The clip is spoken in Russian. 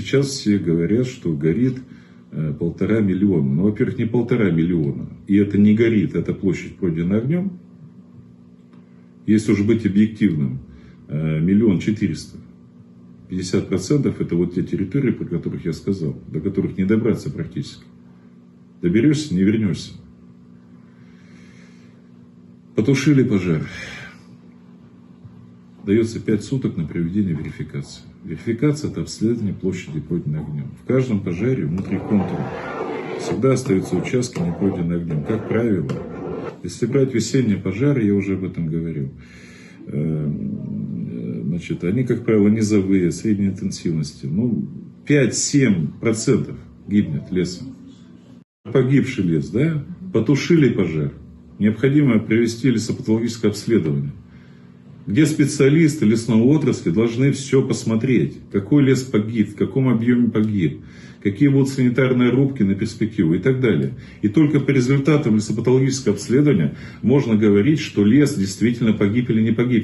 Сейчас все говорят, что горит 1,5 миллиона. Ну, во-первых, не 1,5 миллиона. И это не горит, это площадь пройдена огнем. Если уж быть объективным, 1 400 000. 50% это вот те территории, про которых я сказал, до которых не добраться практически. Доберешься, не вернешься. Потушили пожар. Дается 5 суток на проведение верификации. Верификация – это обследование площади, пройденной огнем. В каждом пожаре внутри контура всегда остаются участки, не пройденные огнем. Как правило, если брать весенние пожары, я уже об этом говорил, значит, они, как правило, низовые, средней интенсивности. 5-7% гибнет леса. Погибший лес, да? Потушили пожар. Необходимо провести лесопатологическое обследование, где специалисты лесной отрасли должны все посмотреть. Какой лес погиб, в каком объеме погиб, какие будут санитарные рубки на перспективу и так далее. И только по результатам лесопатологического обследования можно говорить, что лес действительно погиб или не погиб.